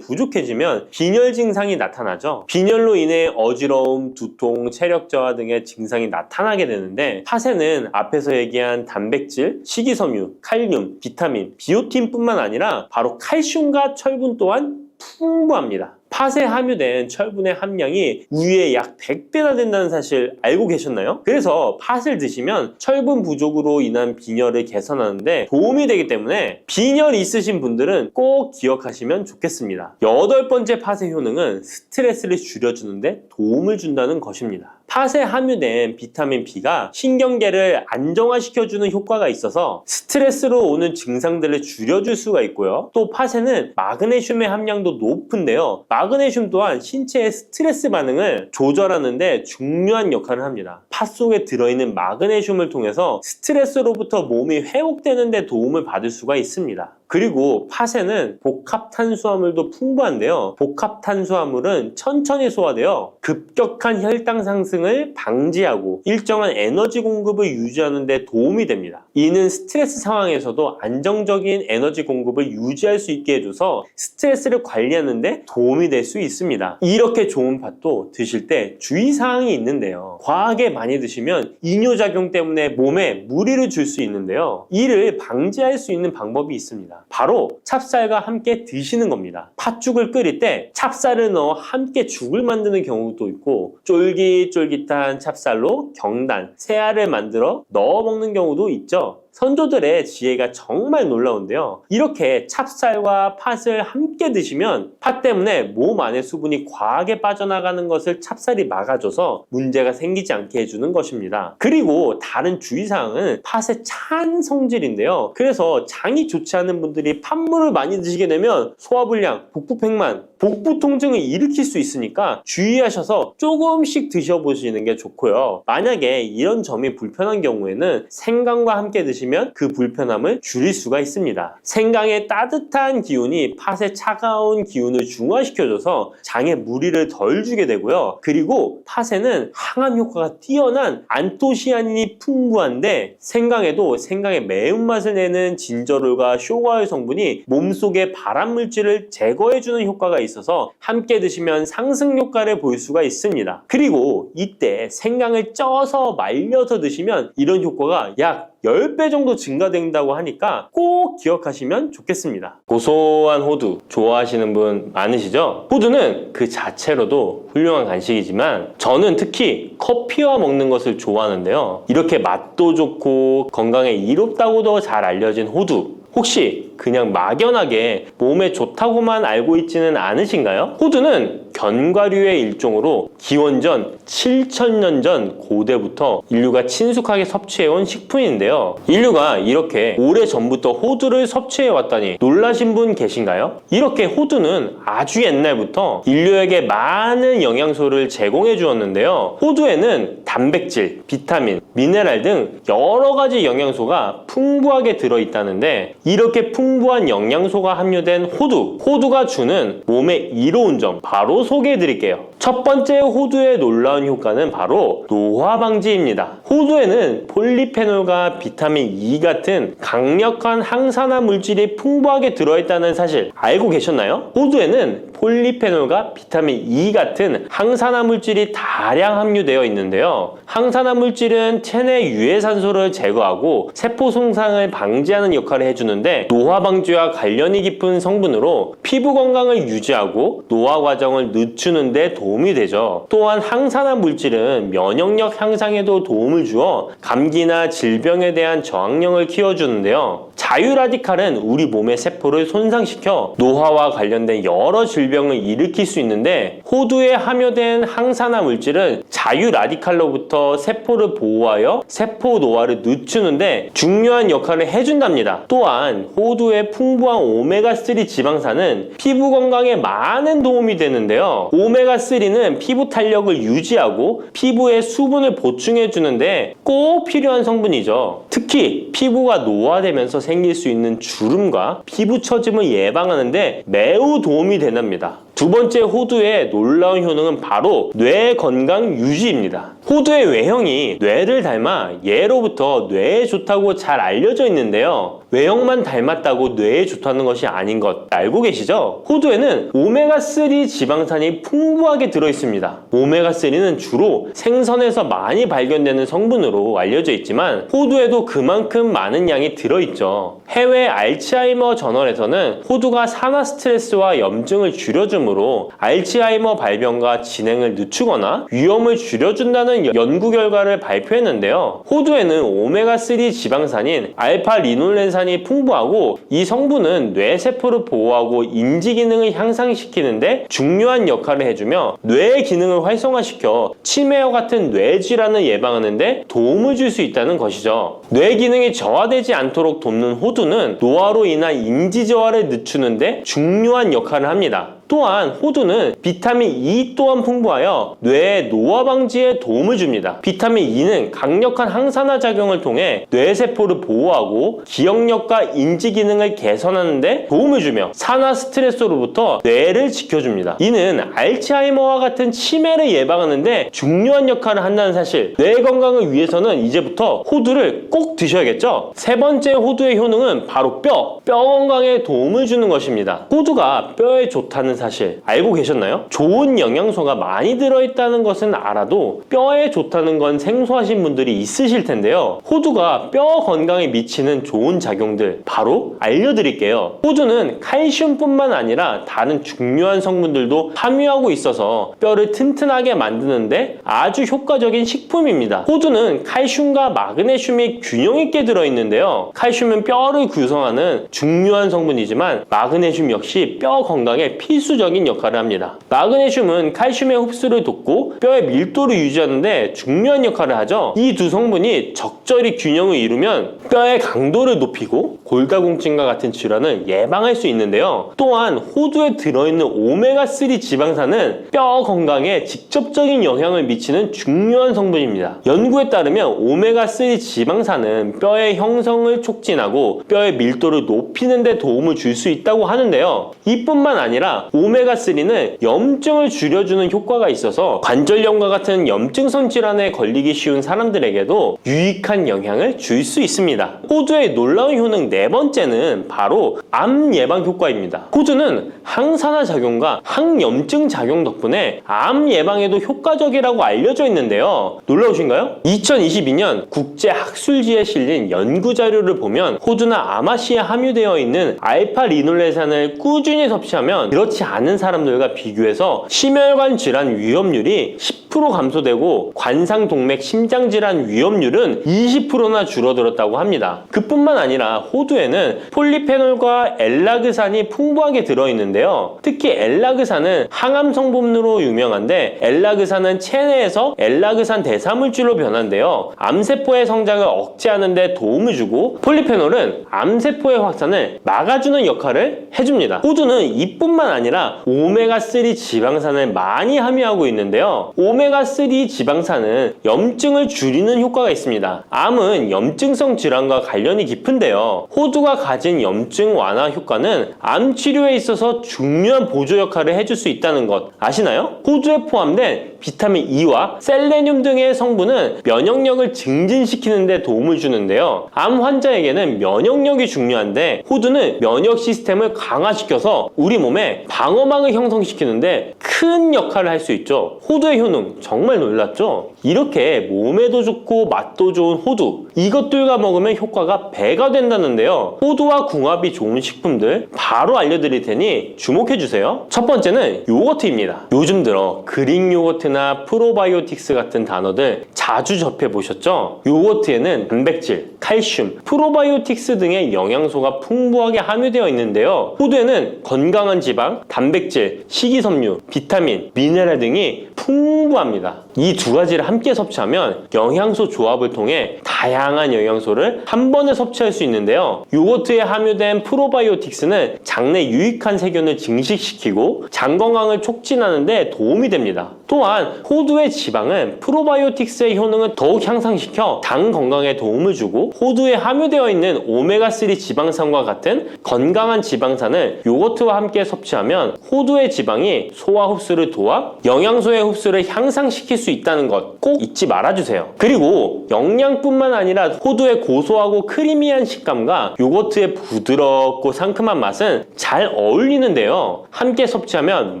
부족해지면 빈혈 증상이 나타나죠. 빈혈로 인해 어지러움, 두통, 체력 저하 등의 증상이 나타나게 되는데, 팥에는 앞에서 얘기한 단백질, 식이섬유, 칼륨, 비타민, 비오틴뿐만 아니라 바로 칼슘과 철분 또한 풍부합니다. 팥에 함유된 철분의 함량이 우유의 약 100배나 된다는 사실 알고 계셨나요? 그래서 팥을 드시면 철분 부족으로 인한 빈혈을 개선하는데 도움이 되기 때문에 빈혈이 있으신 분들은 꼭 기억하시면 좋겠습니다. 8번째 팥의 효능은 스트레스를 줄여주는데 도움을 준다는 것입니다. 팥에 함유된 비타민 B가 신경계를 안정화시켜주는 효과가 있어서 스트레스로 오는 증상들을 줄여줄 수가 있고요. 또 팥에는 마그네슘의 함량도 높은데요. 마그네슘 또한 신체의 스트레스 반응을 조절하는데 중요한 역할을 합니다. 팥 속에 들어있는 마그네슘을 통해서 스트레스로부터 몸이 회복되는 데 도움을 받을 수가 있습니다. 그리고 팥에는 복합 탄수화물도 풍부한데요. 복합 탄수화물은 천천히 소화되어 급격한 혈당 상승을 방지하고 일정한 에너지 공급을 유지하는 데 도움이 됩니다. 이는 스트레스 상황에서도 안정적인 에너지 공급을 유지할 수 있게 해줘서 스트레스를 관리하는 데 도움이 될 수 있습니다. 이렇게 좋은 팥도 드실 때 주의사항이 있는데요. 과하게 많이 드시면 이뇨작용 때문에 몸에 무리를 줄 수 있는데요. 이를 방지할 수 있는 방법이 있습니다. 바로 찹쌀과 함께 드시는 겁니다. 팥죽을 끓일 때 찹쌀을 넣어 함께 죽을 만드는 경우도 있고, 쫄깃쫄깃한 찹쌀로 경단, 새알을 만들어 넣어 먹는 경우도 있죠. 선조들의 지혜가 정말 놀라운데요. 이렇게 찹쌀과 팥을 함께 드시면 팥 때문에 몸 안에 수분이 과하게 빠져나가는 것을 찹쌀이 막아줘서 문제가 생기지 않게 해주는 것입니다. 그리고 다른 주의사항은 팥의 찬 성질인데요. 그래서 장이 좋지 않은 분들이 팥물을 많이 드시게 되면 소화불량, 복부팽만, 복부 통증을 일으킬 수 있으니까 주의하셔서 조금씩 드셔보시는 게 좋고요. 만약에 이런 점이 불편한 경우에는 생강과 함께 드시면 드시면 그 불편함을 줄일 수가 있습니다. 생강의 따뜻한 기운이 팥의 차가운 기운을 중화시켜줘서 장에 무리를 덜 주게 되고요. 그리고 팥에는 항암 효과가 뛰어난 안토시아닌이 풍부한데 생강에도 생강의 매운맛을 내는 진저롤과 쇼가올 성분이 몸속의 발암 물질을 제거해주는 효과가 있어서 함께 드시면 상승 효과를 볼 수가 있습니다. 그리고 이때 생강을 쪄서 말려서 드시면 이런 효과가 약 10배 정도 증가된다고 하니까 꼭 기억하시면 좋겠습니다. 고소한 호두 좋아하시는 분 많으시죠? 호두는 그 자체로도 훌륭한 간식이지만 저는 특히 커피와 먹는 것을 좋아하는데요. 이렇게 맛도 좋고 건강에 이롭다고도 잘 알려진 호두, 혹시 그냥 막연하게 몸에 좋다고만 알고 있지는 않으신가요? 호두는 견과류의 일종으로 기원전 7,000년 전 고대부터 인류가 친숙하게 섭취해온 식품인데요. 인류가 이렇게 오래전부터 호두를 섭취해왔다니 놀라신 분 계신가요? 이렇게 호두는 아주 옛날부터 인류에게 많은 영양소를 제공해 주었는데요. 호두에는 단백질, 비타민, 미네랄 등 여러 가지 영양소가 풍부하게 들어있다는데 이렇게 풍부한 영양소가 함유된 호두가 주는 몸에 이로운 점 바로 소개해 드릴게요. 첫 번째 호두의 놀라운 효과는 바로 노화 방지입니다. 호두에는 폴리페놀과 비타민 E 같은 강력한 항산화 물질이 풍부하게 들어있다는 사실 알고 계셨나요? 호두에는 폴리페놀과 비타민 E 같은 항산화 물질이 다량 함유되어 있는데요. 항산화 물질은 체내 유해산소를 제거하고 세포 손상을 방지하는 역할을 해주는데 노화 방지와 관련이 깊은 성분으로 피부 건강을 유지하고 노화 과정을 늦추는 데 도움이 되죠. 또한 항산화 물질은 면역력 향상에도 도움을 주어 감기나 질병에 대한 저항력을 키워주는데요. 자유라디칼은 우리 몸의 세포를 손상시켜 노화와 관련된 여러 질병을 일으킬 수 있는데 호두에 함유된 항산화 물질은 자유라디칼로부터 세포를 보호하여 세포 노화를 늦추는데 중요한 역할을 해준답니다. 또한 호두의 풍부한 오메가3 지방산은 피부 건강에 많은 도움이 되는데요. 오메가3는 피부 탄력을 유지하고 피부에 수분을 보충해 주는데 꼭 필요한 성분이죠. 특히 피부가 노화되면서 생길 수 있는 주름과 피부 처짐을 예방하는데 매우 도움이 된답니다. 두 번째 호두의 놀라운 효능은 바로 뇌 건강 유지입니다. 호두의 외형이 뇌를 닮아 예로부터 뇌에 좋다고 잘 알려져 있는데요. 외형만 닮았다고 뇌에 좋다는 것이 아닌 것 알고 계시죠? 호두에는 오메가3 지방산이 풍부하게 들어있습니다. 오메가3는 주로 생선에서 많이 발견되는 성분으로 알려져 있지만 호두에도 그만큼 많은 양이 들어있죠. 해외 알츠하이머 저널에서는 호두가 산화 스트레스와 염증을 줄여주므로 알츠하이머 발병과 진행을 늦추거나 위험을 줄여준다는 연구 결과를 발표했는데요. 호두에는 오메가3 지방산인 알파-리놀렌산이 풍부하고 이 성분은 뇌세포를 보호하고 인지 기능을 향상시키는데 중요한 역할을 해주며 뇌의 기능을 활성화시켜 치매와 같은 뇌질환을 예방하는데 도움을 줄 수 있다는 것이죠. 뇌 기능이 저하되지 않도록 돕는 호두는 노화로 인한 인지 저하를 늦추는데 중요한 역할을 합니다. 또한 호두는 비타민 E 또한 풍부하여 뇌의 노화 방지에 도움을 줍니다. 비타민 E는 강력한 항산화 작용을 통해 뇌세포를 보호하고 기억력과 인지 기능을 개선하는 데 도움을 주며 산화 스트레스로부터 뇌를 지켜줍니다. 이는 알츠하이머와 같은 치매를 예방하는 데 중요한 역할을 한다는 사실, 뇌 건강을 위해서는 이제부터 호두를 꼭 드셔야겠죠? 세 번째 호두의 효능은 바로 뼈 건강에 도움을 주는 것입니다. 호두가 뼈에 좋다는 사실 알고 계셨나요? 좋은 영양소가 많이 들어있다는 것은 알아도 뼈에 좋다는 건 생소하신 분들이 있으실 텐데요. 호두가 뼈 건강에 미치는 좋은 작용들 바로 알려드릴게요. 호두는 칼슘뿐만 아니라 다른 중요한 성분들도 함유하고 있어서 뼈를 튼튼하게 만드는데 아주 효과적인 식품입니다. 호두는 칼슘과 마그네슘이 균형 있게 들어있는데요. 칼슘은 뼈를 구성하는 중요한 성분이지만 마그네슘 역시 뼈 건강에 필수 필수적인 역할을 합니다. 마그네슘은 칼슘의 흡수를 돕고 뼈의 밀도를 유지하는 데 중요한 역할을 하죠. 이 두 성분이 적절히 균형을 이루면 뼈의 강도를 높이고 골다공증과 같은 질환을 예방할 수 있는데요. 또한 호두에 들어있는 오메가3 지방산은 뼈 건강에 직접적인 영향을 미치는 중요한 성분입니다. 연구에 따르면 오메가3 지방산은 뼈의 형성을 촉진하고 뼈의 밀도를 높이는 데 도움을 줄 수 있다고 하는데요. 이뿐만 아니라 오메가3는 염증을 줄여주는 효과가 있어서 관절염과 같은 염증성 질환에 걸리기 쉬운 사람들에게도 유익한 영향을 줄 수 있습니다. 호두의 놀라운 효능 네 번째는 바로 암 예방 효과입니다. 호두는 항산화 작용과 항염증 작용 덕분에 암 예방에도 효과적이라고 알려져 있는데요. 놀라우신가요? 2022년 국제학술지에 실린 연구 자료를 보면 호두나 아마시에 함유되어 있는 알파-리놀레산을 꾸준히 섭취하면 그렇지 않은 사람들과 비교해서 심혈관 질환 위험률이 10% 감소되고 관상동맥 심장질환 위험률은 20%나 줄어들었다고 합니다. 그뿐만 아니라 호두에는 폴리페놀과 엘라그산이 풍부하게 들어있는데요. 특히 엘라그산은 항암 성분으로 유명한데 엘라그산은 체내에서 엘라그산 대사물질로 변한대요. 암세포의 성장을 억제하는 데 도움을 주고 폴리페놀은 암세포의 확산을 막아주는 역할을 해줍니다. 호두는 이뿐만 아니라 오메가3 지방산을 많이 함유하고 있는데요. 오메가3 지방산은 염증을 줄이는 효과가 있습니다. 암은 염증성 질환과 관련이 깊은데요. 호두가 가진 염증 완화 효과는 암 치료에 있어서 중요한 보조 역할을 해줄 수 있다는 것 아시나요? 호두에 포함된 비타민 E와 셀레늄 등의 성분은 면역력을 증진시키는 데 도움을 주는데요. 암 환자에게는 면역력이 중요한데 호두는 면역 시스템을 강화시켜서 우리 몸에 방어막을 형성시키는데 큰 역할을 할 수 있죠. 호두의 효능 정말 놀랍죠? 이렇게 몸에도 좋고 맛도 좋은 호두, 이것들과 먹으면 효과가 배가 된다는데요. 호두와 궁합이 좋은 식품들 바로 알려드릴 테니 주목해주세요. 첫 번째는 요거트입니다. 요즘 들어 그릭 요거트나 프로바이오틱스 같은 단어들 자주 접해보셨죠? 요거트에는 단백질, 칼슘, 프로바이오틱스 등의 영양소가 풍부하게 함유되어 있는데요. 호두에는 건강한 지방, 단백질, 식이섬유, 비타민, 미네랄 등이 풍부합니다. 이 두 가지를 함께 섭취하면 영양소 조합을 통해 다양한 영양소를 한 번에 섭취할 수 있는데요. 요거트에 함유된 프로바이오틱스는 장내 유익한 세균을 증식시키고 장 건강을 촉진하는 데 도움이 됩니다. 또한 호두의 지방은 프로바이오틱스의 효능을 더욱 향상시켜 장 건강에 도움을 주고 호두에 함유되어 있는 오메가3 지방산과 같은 건강한 지방산을 요거트와 함께 섭취하면 호두의 지방이 소화 흡수를 도와 영양소의 흡수를 향상시킬 수 있다는 것 꼭 잊지 말아주세요. 그리고 영양뿐만 아니라 호두의 고소하고 크리미한 식감과 요거트의 부드럽고 상큼한 맛은 잘 어울리는데요. 함께 섭취하면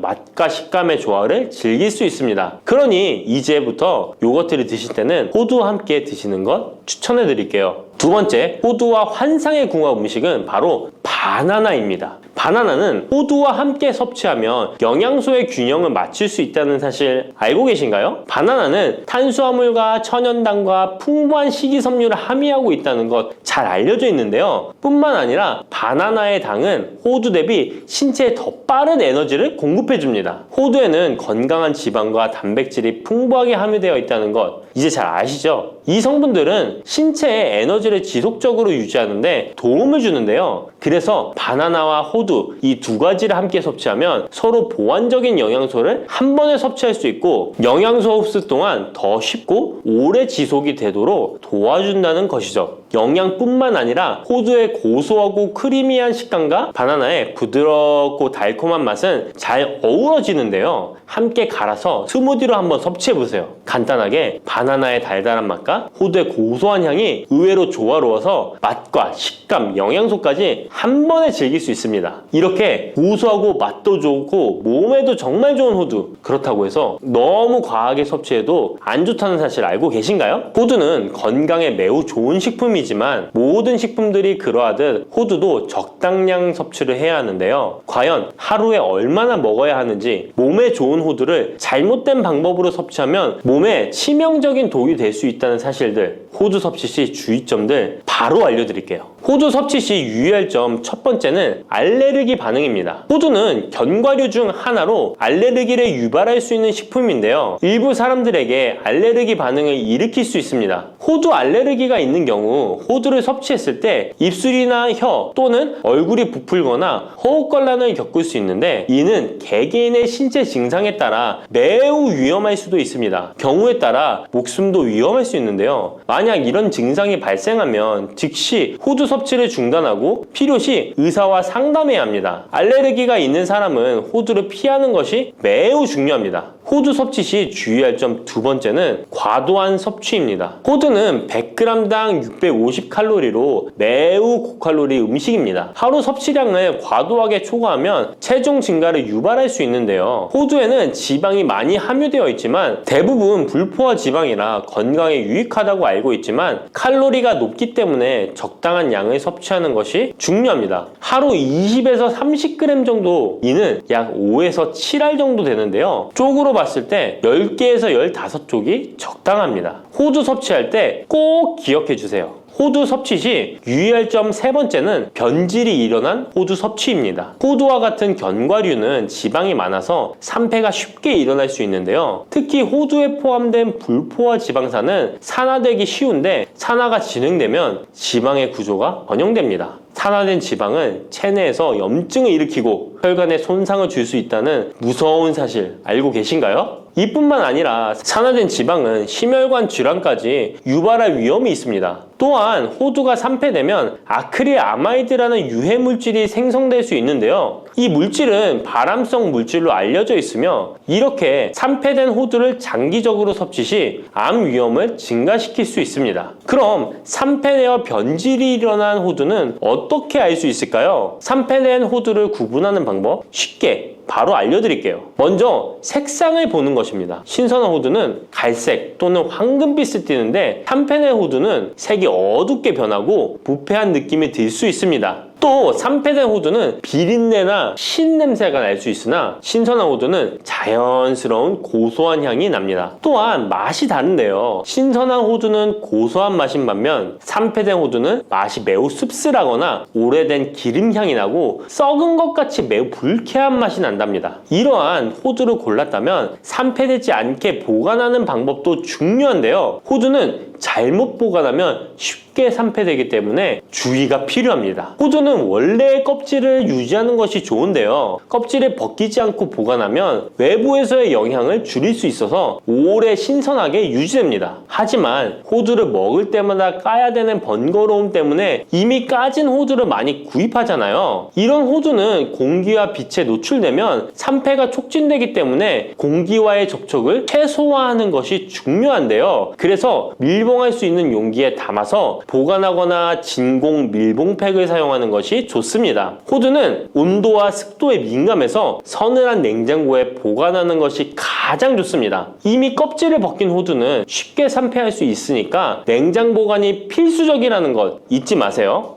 맛과 식감의 조화를 즐길 수 있습니다. 그러니 이제부터 요거트를 드실 때는 호두와 함께 드시는 것 추천해 드릴게요. 두 번째, 호두와 환상의 궁합 음식은 바로 바나나입니다. 바나나는 호두와 함께 섭취하면 영양소의 균형을 맞출 수 있다는 사실 알고 계신가요? 바나나는 탄수화물과 천연당과 풍부한 식이섬유를 함유하고 있다는 것 잘 알려져 있는데요. 뿐만 아니라 바나나의 당은 호두 대비 신체에 더 빠른 에너지를 공급해줍니다. 호두에는 건강한 지방과 단백질이 풍부하게 함유되어 있다는 것 이제 잘 아시죠? 이 성분들은 신체의 에너지를 지속적으로 유지하는데 도움을 주는데요. 그래서 바나나와 호두 이 두 가지를 함께 섭취하면 서로 보완적인 영양소를 한 번에 섭취할 수 있고 영양소 흡수 동안 더 쉽고 오래 지속이 되도록 도와준다는 것이죠. 영양뿐만 아니라 호두의 고소하고 크리미한 식감과 바나나의 부드럽고 달콤한 맛은 잘 어우러지는데요. 함께 갈아서 스무디로 한번 섭취해보세요. 간단하게 바나나의 달달한 맛과 호두의 고소한 향이 의외로 조화로워서 맛과 식감, 영양소까지 한 번에 즐길 수 있습니다. 이렇게 고소하고 맛도 좋고 몸에도 정말 좋은 호두, 그렇다고 해서 너무 과하게 섭취해도 안 좋다는 사실 알고 계신가요? 호두는 건강에 매우 좋은 식품이지만 모든 식품들이 그러하듯 호두도 적당량 섭취를 해야 하는데요. 과연 하루에 얼마나 먹어야 하는지, 몸에 좋은 호두를 잘못된 방법으로 섭취하면 몸에 치명적인 독이 될 수 있다는 사실들, 호두 섭취 시 주의점들 바로 알려드릴게요. 호두 섭취 시 유의할 점 첫 번째는 알레르기 반응입니다. 호두는 견과류 중 하나로 알레르기를 유발할 수 있는 식품인데요. 일부 사람들에게 알레르기 반응을 일으킬 수 있습니다. 호두 알레르기가 있는 경우 호두를 섭취했을 때 입술이나 혀 또는 얼굴이 부풀거나 허우걸란을 겪을 수 있는데 이는 개개인의 신체 증상에 따라 매우 위험할 수도 있습니다. 경우에 따라 목숨도 위험할 수 있는데요. 만약 이런 증상이 발생하면 즉시 호두 섭취를 중단하고 필요시 의사와 상담해야 합니다. 알레르기가 있는 사람은 호두를 피하는 것이 매우 중요합니다. 호두 섭취 시 주의할 점 두 번째는 과도한 섭취입니다. 호두는 100g당 650칼로리로 매우 고칼로리 음식입니다. 하루 섭취량을 과도하게 초과하면 체중 증가를 유발할 수 있는데요. 호두에는 지방이 많이 함유되어 있지만 대부분 불포화 지방이라 건강에 유익하다고 알고 있지만 칼로리가 높기 때문에 적당한 양을 섭취하는 것이 중요합니다. 하루 20에서 30g 정도, 이는 약 5에서 7알 정도 되는데요. 쪽으로 봤을 때 10개에서 15쪽이 적당합니다. 호두 섭취할 때 꼭 기억해 주세요. 호두 섭취 시 유의할 점 세 번째는 변질이 일어난 호두 섭취입니다. 호두와 같은 견과류는 지방이 많아서 산패가 쉽게 일어날 수 있는데요. 특히 호두에 포함된 불포화 지방산은 산화되기 쉬운데 산화가 진행되면 지방의 구조가 변형됩니다. 산화된 지방은 체내에서 염증을 일으키고 혈관에 손상을 줄 수 있다는 무서운 사실 알고 계신가요? 이뿐만 아니라 산화된 지방은 심혈관 질환까지 유발할 위험이 있습니다. 또한 호두가 산패되면 아크릴아마이드라는 유해 물질이 생성될 수 있는데요. 이 물질은 발암성 물질로 알려져 있으며 이렇게 산패된 호두를 장기적으로 섭취 시 암 위험을 증가시킬 수 있습니다. 그럼 산패되어 변질이 일어난 호두는 어떻게 알 수 있을까요? 산패된 호두를 구분하는 방법 쉽게 바로 알려드릴게요. 먼저 색상을 보는 것입니다. 신선한 호두는 갈색 또는 황금빛을 띠는데 산패된 호두는 색이 어둡게 변하고 부패한 느낌이 들 수 있습니다. 또 산패된 호두는 비린내나 신냄새가 날 수 있으나 신선한 호두는 자연스러운 고소한 향이 납니다. 또한 맛이 다른데요. 신선한 호두는 고소한 맛인 반면 산패된 호두는 맛이 매우 씁쓸하거나 오래된 기름향이 나고 썩은 것 같이 매우 불쾌한 맛이 난답니다. 이러한 호두를 골랐다면 산패되지 않게 보관하는 방법도 중요한데요. 호두는 잘못 보관하면 쉽게 산패되기 때문에 주의가 필요합니다. 호두는 원래의 껍질을 유지하는 것이 좋은데요. 껍질을 벗기지 않고 보관하면 외부에서의 영향을 줄일 수 있어서 오래 신선하게 유지됩니다. 하지만 호두를 먹을 때마다 까야 되는 번거로움 때문에 이미 까진 호두를 많이 구입하잖아요. 이런 호두는 공기와 빛에 노출되면 산패가 촉진되기 때문에 공기와의 접촉을 최소화하는 것이 중요한데요. 그래서 밀봉할 수 있는 용기에 담아서 보관하거나 진공 밀봉팩을 사용하는 것이 좋습니다. 호두는 온도와 습도에 민감해서 서늘한 냉장고에 보관하는 것이 가장 좋습니다. 이미 껍질을 벗긴 호두는 쉽게 산패할 수 있으니까 냉장 보관이 필수적이라는 것 잊지 마세요.